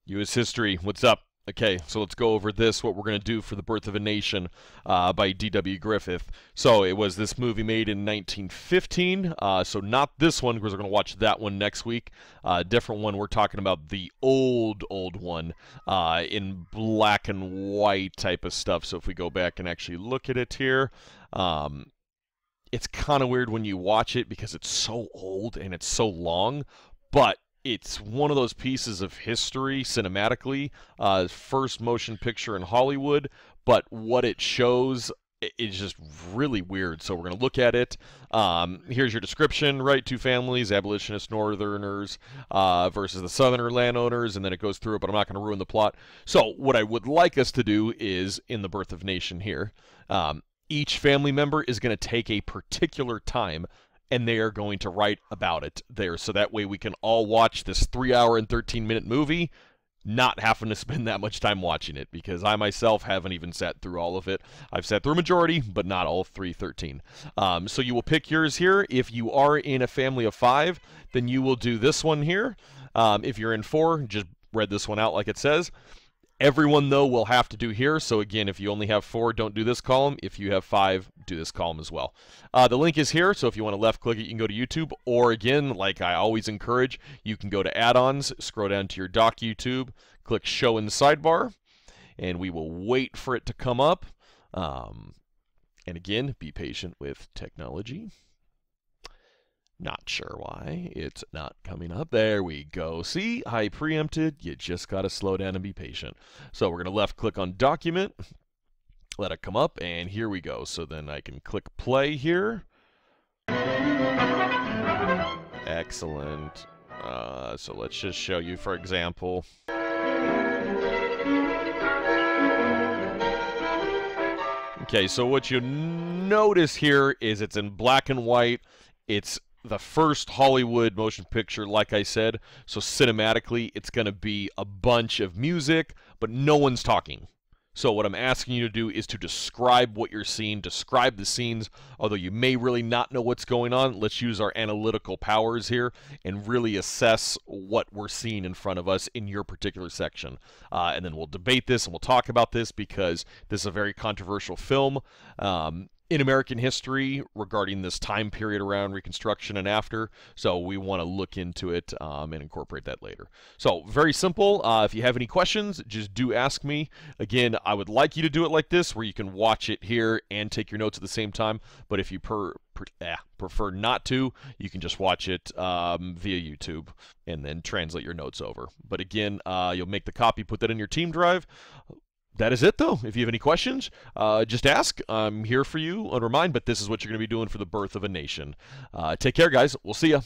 U.S. history, what's up? Okay, so let's go over this, what we're going to do for The Birth of a Nation by D.W. Griffith. So it was this movie made in 1915, so not this one, because we're going to watch that one next week. Different one, we're talking about the old one in black and white type of stuff. So if we go back and actually look at it here, it's kind of weird when you watch it because it's so old and it's so long, but it's one of those pieces of history cinematically, first motion picture in Hollywood, but what it shows is just really weird. So we're going to look at it. Here's your description, right? Two families, abolitionist Northerners versus the Southerner landowners, and then it goes through it, but I'm not going to ruin the plot. So what I would like us to do is, in The Birth of a Nation here, each family member is going to take a particular time and they are going to write about it there. So that way we can all watch this 3-hour and 13-minute movie, not having to spend that much time watching it, because I myself haven't even sat through all of it. I've sat through a majority, but not all 313. So you will pick yours here. If you are in a family of 5, then you will do this one here. If you're in 4, just read this one out like it says. Everyone, though, will have to do here. So, again, if you only have 4, don't do this column. If you have 5, do this column as well. The link is here, so if you want to left-click it, you can go to YouTube. Or, again, like I always encourage, you can go to add-ons, scroll down to your dock YouTube, click Show in the Sidebar, and we will wait for it to come up. And, again, be patient with technology. Not sure why it's not coming up. There we go. See, I preempted. You just got to slow down and be patient. So we're going to left click on document, let it come up, and here we go. So then I can click play here. Excellent. So let's just show you, for example. Okay, so what you notice here is it's in black and white. It's the first Hollywood motion picture, like I said, so cinematically it's going to be a bunch of music, but no one's talking. So what I'm asking you to do is to describe what you're seeing, describe the scenes, although you may really not know what's going on. Let's use our analytical powers here and really assess what we're seeing in front of us in your particular section. And then we'll debate this and we'll talk about this because this is a very controversial film. In American history regarding this time period around Reconstruction and after, so we want to look into it and incorporate that later. So very simple. If you have any questions, just do ask me. Again, I would like you to do it like this, where you can watch it here and take your notes at the same time, but if you prefer not to, you can just watch it via YouTube and then translate your notes over. But again, you'll make the copy, put that in your team drive. That is it, though. If you have any questions, just ask. I'm here for you under mine, but this is what you're going to be doing for The Birth of a Nation. Take care, guys. We'll see ya.